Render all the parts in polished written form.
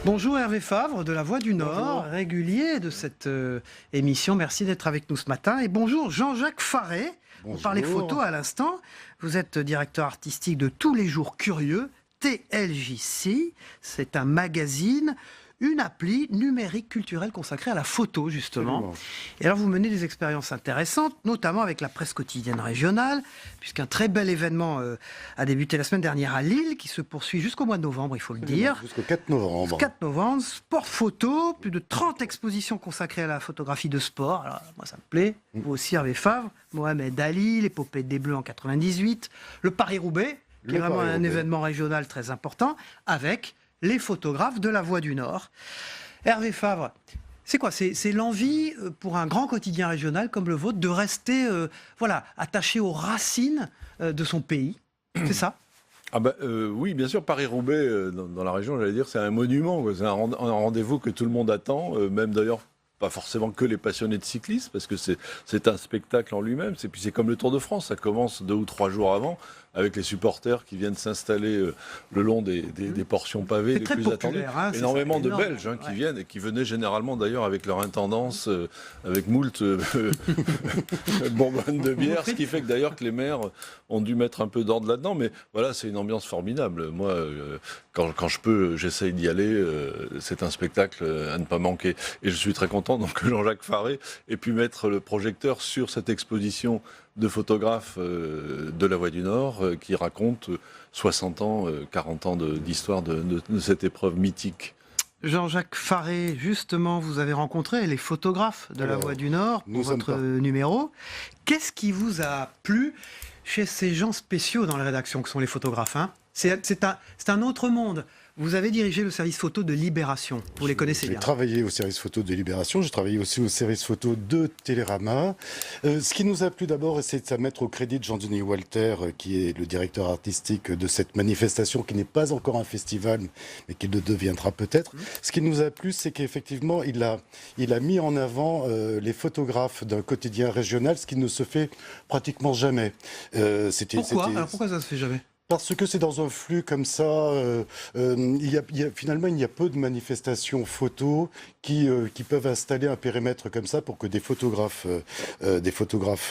Bonjour Hervé Favre de La Voix du Nord, Bonjour. régulier de cette émission. Merci d'être avec nous ce matin. Et bonjour Jean-Jacques Faré. On parlait photo à l'instant. Vous êtes directeur artistique de Tous les Jours Curieux, TLJC. C'est un magazine, une appli numérique culturelle consacrée à la photo, justement. Absolument. Et alors, vous menez des expériences intéressantes, notamment avec la presse quotidienne régionale, puisqu'un très bel événement a débuté la semaine dernière à Lille, qui se poursuit jusqu'au mois de novembre, il faut le dire. Jusqu'au 4 novembre. 4 novembre, sport photo, plus de 30 expositions consacrées à la photographie de sport. Alors, moi, ça me plaît. Vous aussi, Hervé Favre, Mohamed Ali, l'épopée des Bleus en 98, le Paris-Roubaix, qui est vraiment un événement régional très important, avec les photographes de La Voix du Nord. Hervé Favre, c'est quoi? C'est l'envie pour un grand quotidien régional comme le vôtre de rester attaché aux racines de son pays. C'est ça? Oui, bien sûr, Paris-Roubaix, dans la région, j'allais dire, c'est un monument, quoi. C'est un rendez-vous que tout le monde attend, même d'ailleurs pas forcément que les passionnés de cyclisme, parce que c'est un spectacle en lui-même. Puis c'est comme le Tour de France, ça commence 2 ou 3 jours avant, avec les supporters qui viennent s'installer le long des portions pavées les plus attendues. Énormément de Belges qui viennent et qui venaient généralement d'ailleurs avec leur intendance, avec moult bonbonnes de bière, ce qui fait que d'ailleurs que les maires ont dû mettre un peu d'ordre là-dedans. Mais voilà, c'est une ambiance formidable. Moi, quand je peux, j'essaye d'y aller. C'est un spectacle à ne pas manquer. Et je suis très content donc, que Jean-Jacques Faré ait pu mettre le projecteur sur cette exposition de photographes de La Voix du Nord qui raconte 60 ans, 40 ans d'histoire de cette épreuve mythique. Jean-Jacques Faré, justement, vous avez rencontré les photographes de La Voix du Nord pour votre numéro. Qu'est-ce qui vous a plu chez ces gens spéciaux dans les rédactions que sont les photographes, hein? C'est un autre monde. Vous avez dirigé le service photo de Libération. Vous les connaissez bien. J'ai travaillé au service photo de Libération. J'ai travaillé aussi au service photo de Télérama. Ce qui nous a plu d'abord, c'est de mettre au crédit de Jean-Denis Walter, qui est le directeur artistique de cette manifestation, qui n'est pas encore un festival, mais qui le deviendra peut-être. Ce qui nous a plu, c'est qu'effectivement, il a mis en avant les photographes d'un quotidien régional, ce qui ne se fait pratiquement jamais. Pourquoi? Alors pourquoi ça ne se fait jamais? Parce que c'est dans un flux comme ça, finalement il y a peu de manifestations photos qui peuvent installer un périmètre comme ça pour que des photographes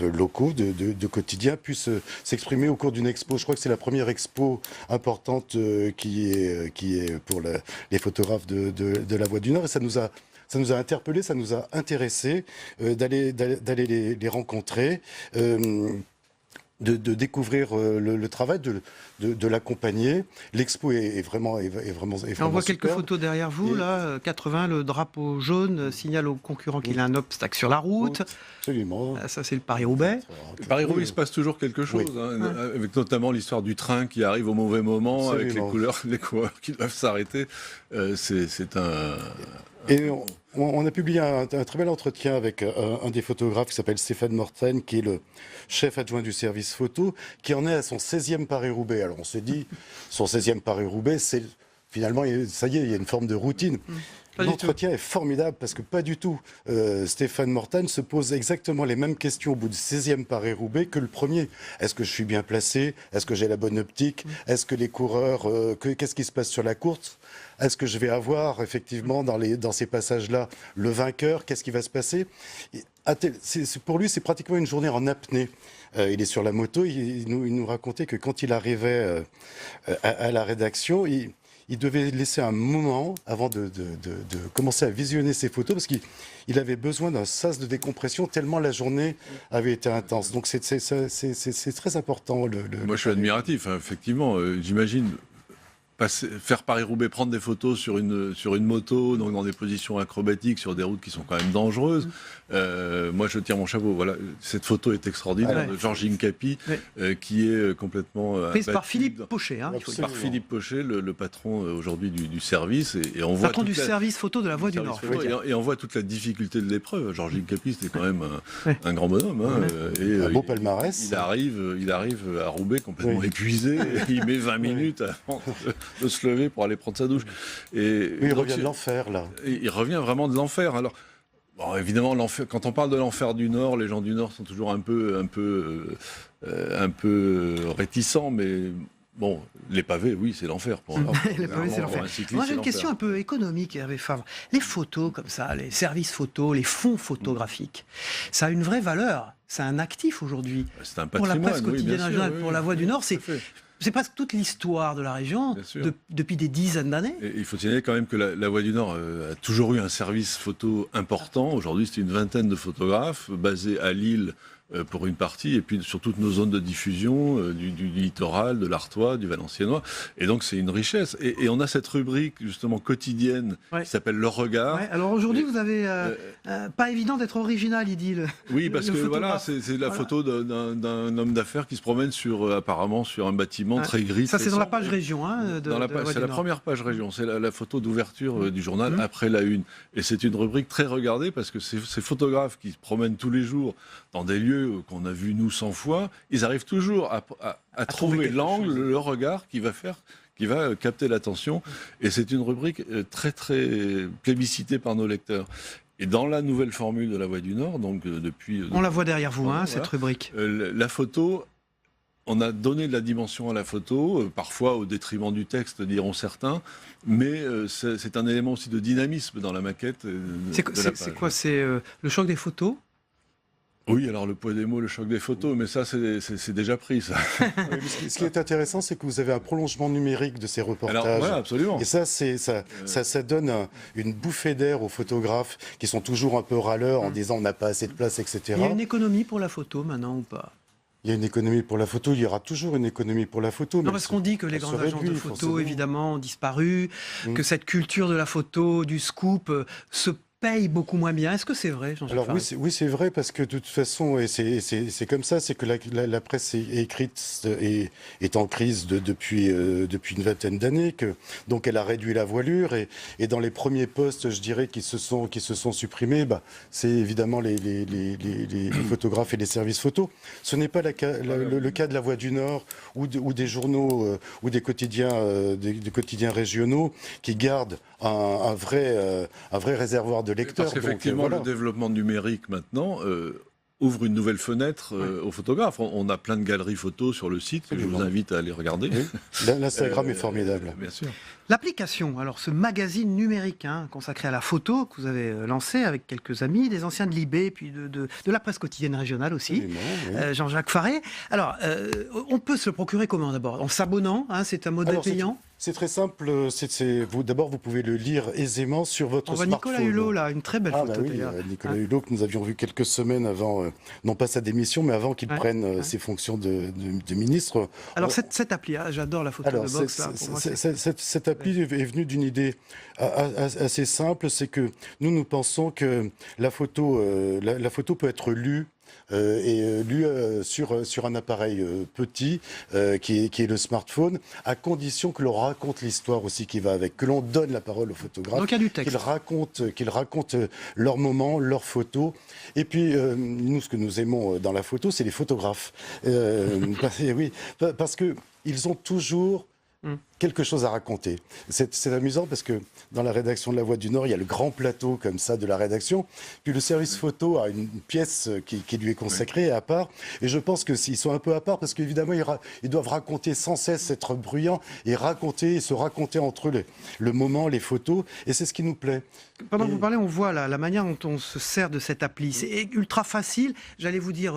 locaux de quotidien puissent s'exprimer au cours d'une expo. Je crois que c'est la première expo importante qui est pour les photographes de La Voix du Nord, et ça nous a interpellés, ça nous a intéressés d'aller les rencontrer. De découvrir le travail, de l'accompagner. L'expo est vraiment On voit quelques superbe. photos derrière vous, là, 80, le drapeau jaune signale aux concurrents qu'il a un obstacle sur la route. Absolument. Ça, c'est le Paris-Roubaix. Paris-Roubaix, il se passe toujours quelque chose, avec notamment l'histoire du train qui arrive au mauvais moment, Absolument. avec les coureurs qui doivent s'arrêter. C'est un... Et on a publié un très bel entretien avec un des photographes qui s'appelle Stéphane Morten, qui est le chef adjoint du service photo, qui en est à son 16e Paris-Roubaix. Alors on s'est dit, son 16e Paris-Roubaix, c'est finalement, ça y est, il y a une forme de routine. L'entretien est formidable parce que pas du tout. Stéphane Morten se pose exactement les mêmes questions au bout du 16e Paris-Roubaix que le premier. Est-ce que je suis bien placé? Est-ce que j'ai la bonne optique? Est-ce que les coureurs, qu'est-ce qui se passe sur la course? Est-ce que je vais avoir effectivement dans ces passages-là le vainqueur? Qu'est-ce qui va se passer? Pour lui, c'est pratiquement une journée en apnée. Il est sur la moto, il nous racontait que quand il arrivait à la rédaction, il devait laisser un moment avant de commencer à visionner ses photos, parce qu'il avait besoin d'un sas de décompression tellement la journée avait été intense. Donc c'est très important. Moi, je suis admiratif, hein, effectivement. J'imagine faire Paris-Roubaix, prendre des photos sur une moto, donc dans des positions acrobatiques, sur des routes qui sont quand même dangereuses. Moi, je tire mon chapeau. Voilà, cette photo est extraordinaire de Georges Incapi, qui est complètement prise par Philippe Pochet. Par Philippe Pochet, le patron aujourd'hui du service. Et on voit patron du service photo de La Voix du Nord. Et on voit toute la difficulté de l'épreuve. Georges Incapi, c'était quand même un grand bonhomme. Un beau palmarès. Il arrive à Roubaix complètement épuisé. Et il met 20 minutes avant de se lever pour aller prendre sa douche. Il revient de l'enfer, là. Il revient vraiment de l'enfer. Alors, bon, évidemment, quand on parle de l'enfer du Nord, les gens du Nord sont toujours un peu réticents, mais bon, les pavés, oui, c'est l'enfer pour Les pavés, c'est l'enfer. un cycliste. Moi, j'ai c'est une question un peu économique, Hervé Favre. Les photos comme ça, les services photos, les fonds photographiques, ça a une vraie valeur. C'est un actif aujourd'hui. C'est un Pour la patrimoine. presse oui, quotidienne bien sûr, régionale, oui, pour oui. la Voix du Nord, Tout à fait. c'est presque toute l'histoire de la région Bien sûr. depuis des dizaines d'années. Et il faut signaler quand même que la Voix du Nord a toujours eu un service photo important. Aujourd'hui, c'est une vingtaine de photographes basés à Lille pour une partie, et puis sur toutes nos zones de diffusion, du littoral, de l'Artois, du Valenciennois. Et donc, c'est une richesse. Et on a cette rubrique, justement, quotidienne, Ouais. qui s'appelle Le Regard. Ouais, alors aujourd'hui, Et- vous avez pas évident d'être original, il dit. Oui, parce le que voilà, photographe. c'est la Voilà. photo d'un homme d'affaires qui se promène apparemment sur un bâtiment Ouais. très gris. Ça, très c'est dans la sombre. page région de Dans la de page- Voix c'est du la Nord. première page région, c'est la photo d'ouverture du journal Mmh. après la une. Et c'est une rubrique très regardée parce que ces photographes qui se promènent tous les jours dans des lieux qu'on a vus nous 100 fois, ils arrivent toujours à trouver quelque l'angle, chose. le regard qui va capter l'attention. Et c'est une rubrique très très plébiscitée par nos lecteurs. Et dans la nouvelle formule de la Voix du Nord, donc depuis... On la voit derrière vous, Voilà. cette rubrique. La photo, on a donné de la dimension à la photo, parfois au détriment du texte, diront certains, mais c'est un élément aussi de dynamisme dans la maquette. C'est quoi? C'est le choc des photos? Oui, alors le poids des mots, le choc des photos, mais ça, c'est déjà pris, ça. Oui, mais ce qui est intéressant, c'est que vous avez un prolongement numérique de ces reportages. Alors, ouais, absolument. Et ça donne une bouffée d'air aux photographes qui sont toujours un peu râleurs en disant on n'a pas assez de place, etc. Il y a une économie pour la photo maintenant ou pas? Il y a une économie pour la photo, il y aura toujours une économie pour la photo. Non, mais parce qu'on dit que les elle se grandes agences de réduit, photo, forcément. évidemment, ont disparu, Mm. que cette culture de la photo, du scoop, se paye beaucoup moins bien. Est-ce que c'est vrai, Jean-Jacques Alors Faré? oui, c'est vrai parce que de toute façon, et c'est comme ça, c'est que la presse écrite est en crise depuis une vingtaine d'années, donc elle a réduit la voilure et dans les premiers postes, je dirais, qui se sont supprimés, c'est évidemment les photographes et les services photos. Ce n'est pas le cas de la Voix du Nord ou des journaux ou des quotidiens régionaux qui gardent un vrai réservoir de lecteurs. Parce qu'effectivement, Donc, le développement numérique maintenant ouvre une nouvelle fenêtre aux photographes. On a plein de galeries photos sur le site que je vous Absolument. invite à aller regarder. Oui. L'Instagram est formidable. Bien sûr. L'application, alors ce magazine numérique consacré à la photo que vous avez lancé avec quelques amis, des anciens de l'IB, puis de la presse quotidienne régionale aussi, Absolument, oui. Jean-Jacques Faré. Alors, on peut se le procurer comment d'abord? En s'abonnant, c'est un modèle Alors, payant? C'est très simple. D'abord, vous pouvez le lire aisément sur votre On voit smartphone. Nicolas Hulot, là, une très belle Ah, photo oui, d'ailleurs. Nicolas Hulot, que nous avions vu quelques semaines avant, non pas sa démission, mais avant qu'il Ouais, prenne ouais. ses fonctions de ministre. Alors, On- cette appli, j'adore la photo Alors, de box. Là, pour moi, c'est- cette appli est venue d'une idée assez simple, c'est que nous pensons que la photo peut être lue sur un appareil petit qui est le smartphone, à condition que l'on raconte l'histoire aussi qui va avec, que l'on donne la parole aux photographes, Donc il y a du texte. qu'ils racontent leurs moments, leurs photos. Et puis, nous, ce que nous aimons dans la photo, c'est les photographes. Oui, parce qu'ils ont toujours quelque chose à raconter. C'est amusant parce que dans la rédaction de La Voix du Nord, il y a le grand plateau comme ça de la rédaction. Puis le service photo a une pièce qui lui est consacrée à part. Et je pense que s'ils sont un peu à part parce qu'évidemment, ils doivent raconter sans cesse, être bruyants et se raconter entre eux le moment, les photos. Et c'est ce qui nous plaît. Pendant que vous parlez, on voit la manière dont on se sert de cette appli. C'est ultra facile. J'allais vous dire,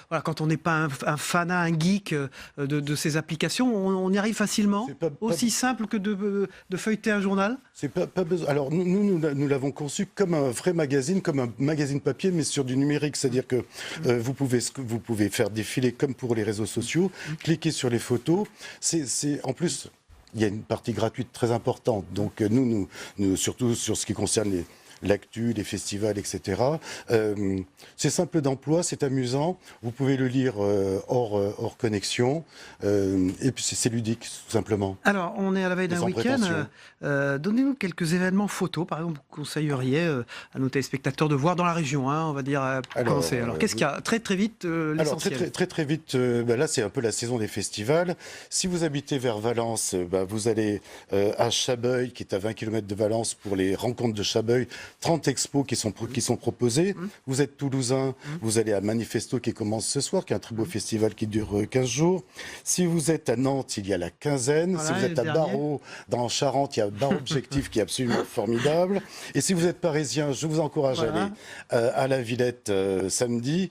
voilà, quand on n'est pas un fanat, un geek de ces applications, on y arrive facilement. C'est pas Aussi simple que de feuilleter un journal. C'est pas besoin. Alors nous l'avons conçu comme un vrai magazine, comme un magazine papier, mais sur du numérique. C'est-à-dire que vous pouvez faire défiler comme pour les réseaux sociaux, cliquer sur les photos. En plus, il y a une partie gratuite très importante. Donc nous surtout sur ce qui concerne l'actu, les festivals, etc. C'est simple d'emploi, c'est amusant. Vous pouvez le lire hors connexion. Et puis c'est ludique, tout simplement. Alors, on est à la veille d'un Sans week-end. prétention. Donnez-nous quelques événements photos, par exemple, vous conseilleriez à nos téléspectateurs de voir dans la région, on va dire, pour Alors, commencer. Alors, qu'est-ce qu'il y a? Très, très vite, Alors l'essentiel. très vite, là c'est un peu la saison des festivals. Si vous habitez vers Valence, vous allez à Chabeuil, qui est à 20 km de Valence, pour les rencontres de Chabeuil, 30 expos qui sont proposées. Vous êtes toulousain, vous allez à Manifesto qui commence ce soir, qui est un très beau festival qui dure 15 jours. Si vous êtes à Nantes, il y a la Quinzaine. Voilà, si vous êtes à Barreau, dans Charente, il y a Bar Objectif qui est absolument formidable. Et si vous êtes parisien, je vous encourage à aller à la Villette samedi,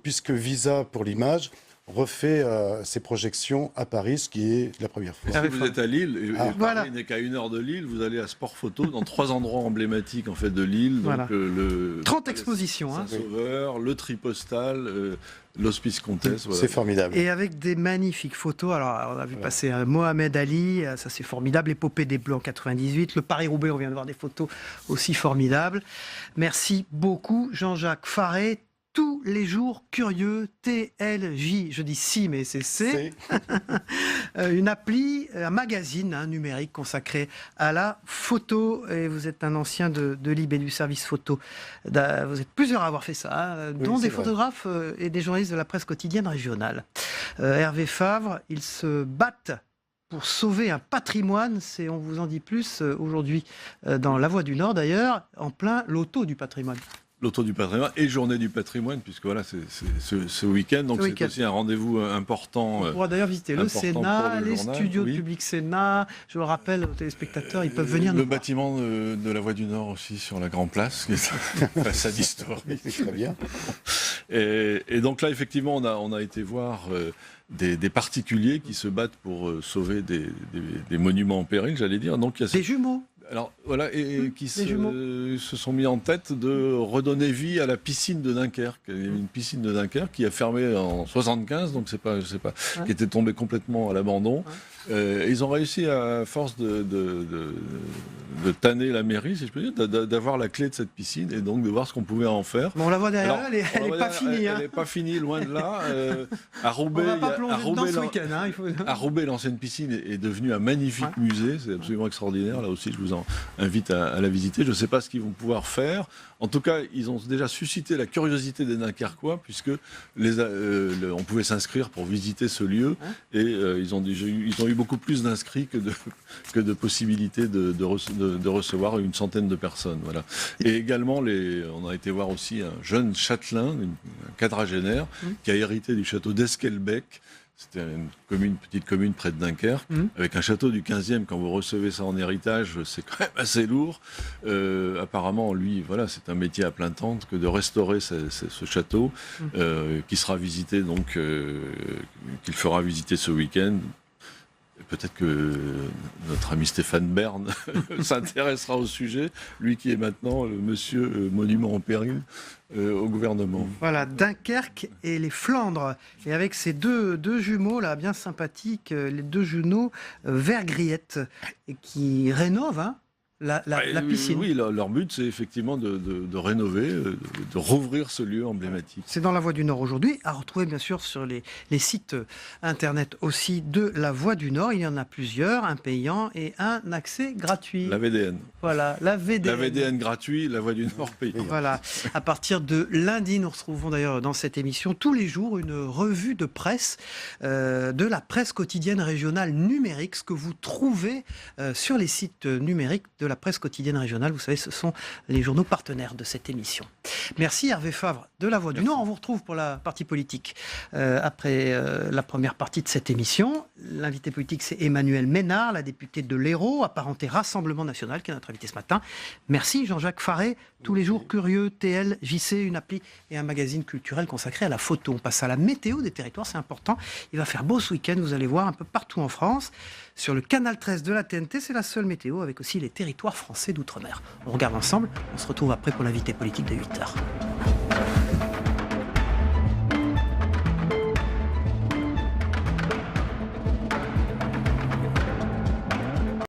puisque Visa pour l'image refait ses projections à Paris, ce qui est la première fois. Si vous êtes à Lille, et Paris Voilà. n'est qu'à 1 heure de Lille, vous allez à Sport Photo dans 3 endroits emblématiques en fait, de Lille. Donc, Voilà. le 30 expositions. Hein. Saint-Sauveur, le Tripostal, l'Hospice Comtesse. Voilà. C'est formidable. Et avec des magnifiques photos. Alors, on a vu passer Mohamed Ali, ça c'est formidable. L'épopée des Bleus en 98. Le Paris-Roubaix, on vient de voir des photos aussi formidables. Merci beaucoup, Jean-Jacques Faré. Tous les jours curieux, TLJ, je dis si, mais c'est C. Une appli, un magazine numérique consacré à la photo. Et vous êtes un ancien de l'IB, du service photo. Vous êtes plusieurs à avoir fait ça, dont des photographes et des journalistes de la presse quotidienne régionale. Hervé Favre, ils se battent pour sauver un patrimoine. On vous en dit plus aujourd'hui dans La Voix du Nord, d'ailleurs, en plein loto du patrimoine. L'Auto du patrimoine et Journée du patrimoine, puisque voilà, c'est ce week-end. Donc c'est aussi un rendez-vous important. On pourra d'ailleurs visiter le Sénat, les studios de Public Sénat. Je le rappelle aux téléspectateurs, ils peuvent venir nous Le voir. bâtiment de la Voie du Nord aussi sur la Grand Place, qui est une façade historique. C'est très bien. Et donc là, effectivement, on a été voir des particuliers qui se battent pour sauver des monuments en péril, j'allais dire. Donc, il y a Des jumeaux. Alors voilà, et qui se sont mis en tête de redonner vie à la piscine de Dunkerque. Il y avait une piscine de Dunkerque qui a fermé en 75, donc qui était tombée complètement à l'abandon. Ils ont réussi, à force de tanner la mairie, si je peux dire, d'avoir la clé de cette piscine et donc de voir ce qu'on pouvait en faire. Bon, on la voit derrière, Alors, elle n'est pas finie. Elle n'est pas finie, loin de là. À Roubaix, On va pas plonger dedans ce week-end. à Roubaix, l'ancienne piscine est devenue un magnifique musée. C'est absolument extraordinaire. Là aussi, je vous invite à la visiter. Je ne sais pas ce qu'ils vont pouvoir faire. En tout cas, ils ont déjà suscité la curiosité des Dunkerquois, puisque on pouvait s'inscrire pour visiter ce lieu. Et ils ont eu beaucoup plus d'inscrits que de possibilités de recevoir une centaine de personnes. Voilà. Et également, on a été voir aussi un jeune châtelain, un quadragénaire, qui a hérité du château d'Esquelbec. C'était une petite commune près de Dunkerque, avec un château du 15e. Quand vous recevez ça en héritage, c'est quand même assez lourd. Apparemment, lui, voilà, c'est un métier à plein temps que de restaurer ce château, qui sera visité, donc, qu'il fera visiter ce week-end. Peut-être que notre ami Stéphane Bern s'intéressera au sujet, lui qui est maintenant le monsieur monument en péril au gouvernement. Voilà, Dunkerque et les Flandres. Et avec ces deux jumeaux là, bien sympathiques, les deux jumeaux vert-griette, et qui rénovent la piscine. Oui, leur but, c'est effectivement de rénover, de rouvrir ce lieu emblématique. C'est dans La Voix du Nord aujourd'hui, à retrouver bien sûr sur les sites internet aussi de La Voix du Nord. Il y en a plusieurs, un payant et un accès gratuit. La VDN. Voilà, la VDN. La VDN gratuit, La Voix du Nord payant. Voilà, à partir de lundi, nous retrouvons d'ailleurs dans cette émission tous les jours une revue de presse de la presse quotidienne régionale numérique, ce que vous trouvez sur les sites numériques de la presse quotidienne régionale. Vous savez, ce sont les journaux partenaires de cette émission. Merci Hervé Favre de La Voix du Nord. On vous retrouve pour la partie politique après la première partie de cette émission. L'invité politique, c'est Emmanuelle Ménard, la députée de l'Hérault, apparentée Rassemblement National, qui est notre invité ce matin. Merci Jean-Jacques Faré. Tous les jours curieux, TL, JC, une appli et un magazine culturel consacré à la photo. On passe à la météo des territoires, c'est important. Il va faire beau ce week-end, vous allez voir, un peu partout en France. Sur le canal 13 de la TNT, c'est la seule météo, avec aussi les territoires français d'outre-mer. On regarde ensemble, on se retrouve après pour l'invité politique de 8h.